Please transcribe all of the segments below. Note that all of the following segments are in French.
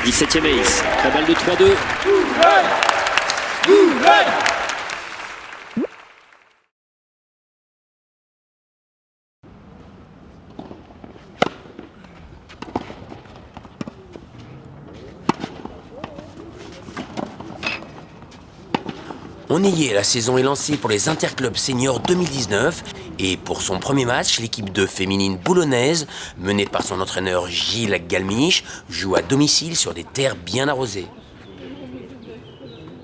17e ace. La balle de 3-2. On y est, la saison est lancée pour les Interclubs Seniors 2019 et pour son premier match, l'équipe de féminine boulonnaise, menée par son entraîneur Gilles Galmiche, joue à domicile sur des terres bien arrosées.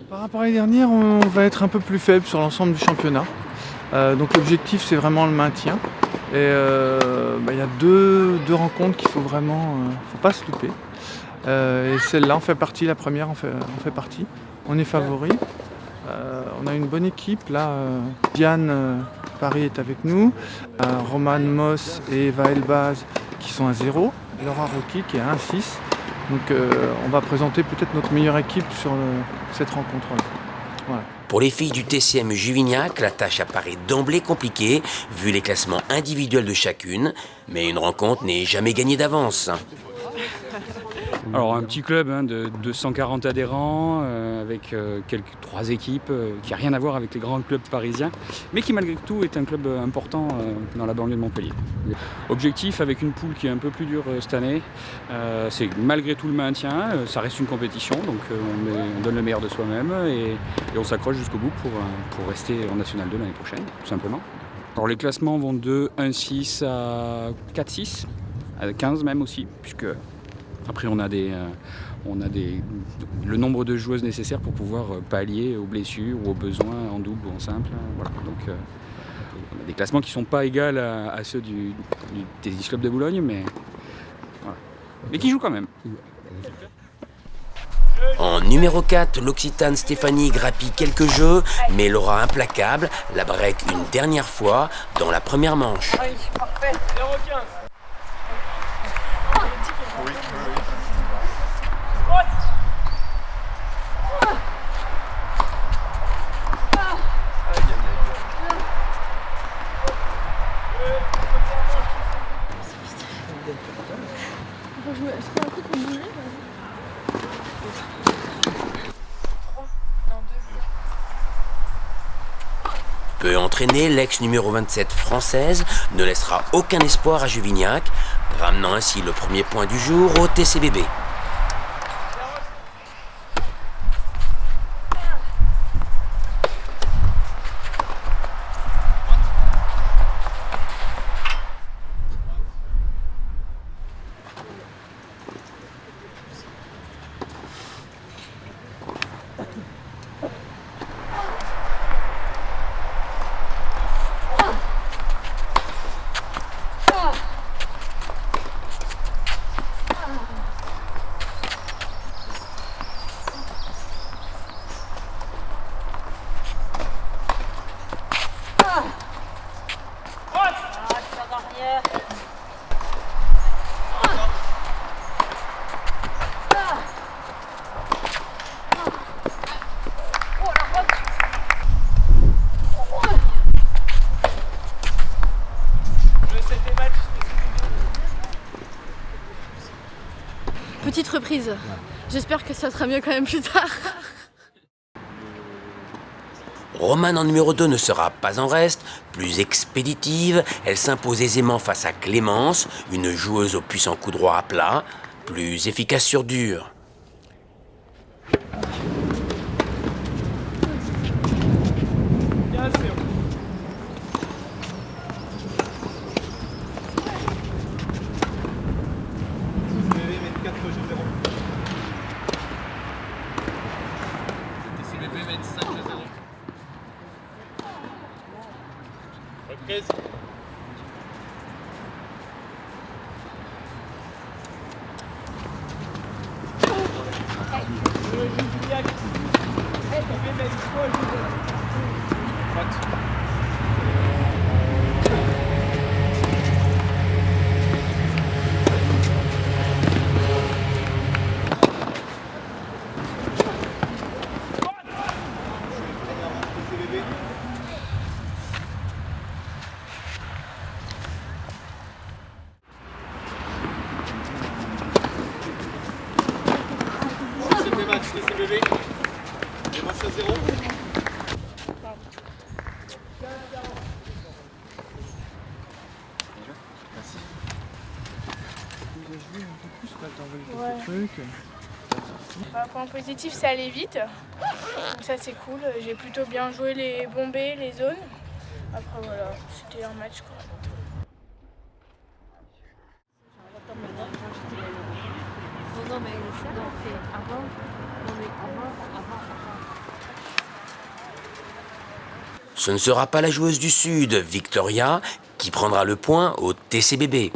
Par rapport à l'année dernière, on va être un peu plus faible sur l'ensemble du championnat. Donc l'objectif c'est vraiment le maintien. Et y a deux rencontres qu'il faut vraiment, faut pas se louper. Et celle-là en fait partie, la première en fait partie. On est favori. On a une bonne équipe là. Diane Paris est avec nous. Romane Moss et Eva Elbaz qui sont à 0. Laura Rocky qui est à 1-6. Donc on va présenter peut-être notre meilleure équipe sur cette rencontre-là. Voilà. Pour les filles du TCM Juvignac, la tâche apparaît d'emblée compliquée, vu les classements individuels de chacune, mais une rencontre n'est jamais gagnée d'avance. Alors un petit club de 240 adhérents, avec trois équipes, qui n'a rien à voir avec les grands clubs parisiens, mais qui malgré tout est un club important dans la banlieue de Montpellier. Objectif avec une poule qui est un peu plus dure cette année, c'est malgré tout le maintien, ça reste une compétition, donc on donne le meilleur de soi-même et on s'accroche jusqu'au bout pour rester en National 2 l'année prochaine, tout simplement. Alors les classements vont de 1-6 à 4-6, à 15 même aussi, puisque après on a le nombre de joueuses nécessaires pour pouvoir pallier aux blessures ou aux besoins en double ou en simple. Voilà. Donc on a des classements qui ne sont pas égaux à ceux du Tennis Club de Boulogne, mais qui jouent quand même. En numéro 4, l'Occitane Stéphanie grappille quelques jeux, mais l'aura implacable la break une dernière fois dans la première manche. Oui, parfait. 0-15. Peu entraînée, l'ex numéro 27 française ne laissera aucun espoir à Juvignac, ramenant ainsi le premier point du jour au TCBB. Petite reprise. J'espère que ça sera mieux quand même plus tard. Romane en numéro 2 ne sera pas en reste, plus expéditive, elle s'impose aisément face à Clémence, une joueuse au puissant coup droit à plat, plus efficace sur dur. lever. Les matchs à 0. Point positif, c'est aller vite. Donc ça c'est cool. J'ai plutôt bien joué les bombées, les zones. Après voilà, c'était un match quoi. Ce ne sera pas la joueuse du Sud, Victoria, qui prendra le point au TCBB.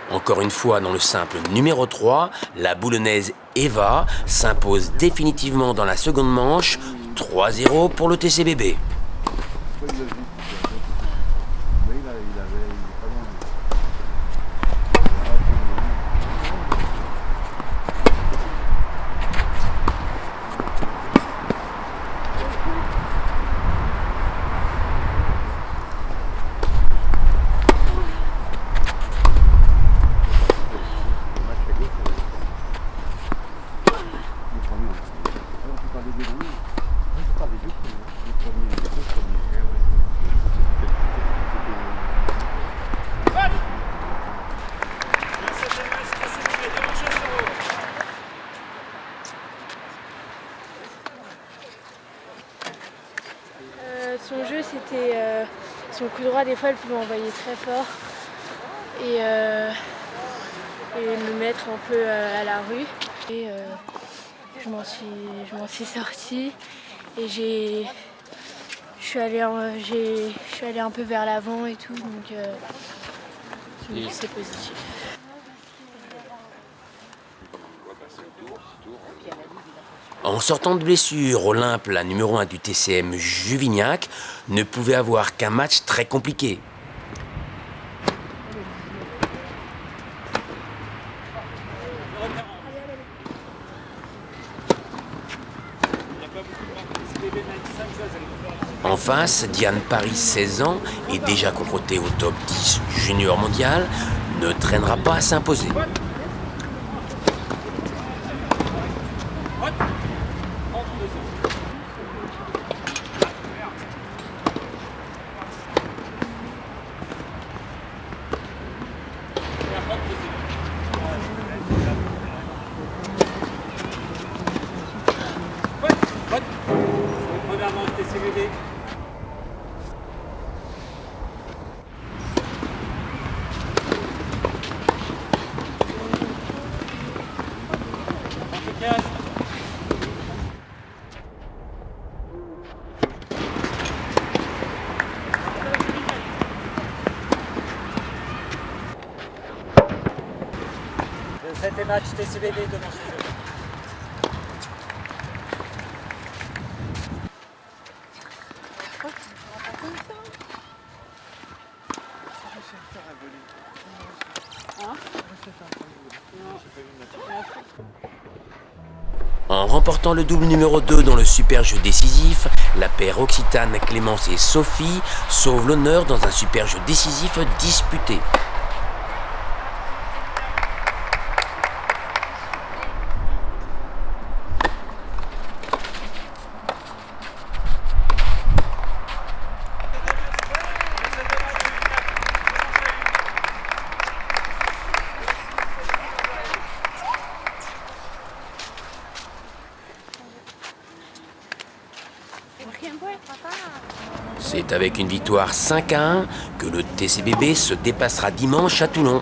Encore une fois, dans le simple numéro 3, la boulonnaise Eva s'impose définitivement dans la seconde manche, 3-0 pour le TCBB. Son jeu, c'était son coup droit, des fois elle pouvait envoyer très fort et me mettre un peu à la rue. Et je m'en suis sortie et je suis allée un peu vers l'avant et tout, donc c'est positif. En sortant de blessure, Olympe, la numéro 1 du TCM Juvignac, ne pouvait avoir qu'un match très compliqué. En face, Diane Paris, 16 ans, et déjà confrontée au top 10 junior mondial, ne traînera pas à s'imposer. Premièrement, TCBB. C'était match TCBB demain chez eux. En remportant le double numéro 2 dans le super jeu décisif, la paire occitane Clémence et Sophie sauve l'honneur dans un super jeu décisif disputé. C'est avec une victoire 5-1 que le TCBB se dépassera dimanche à Toulon.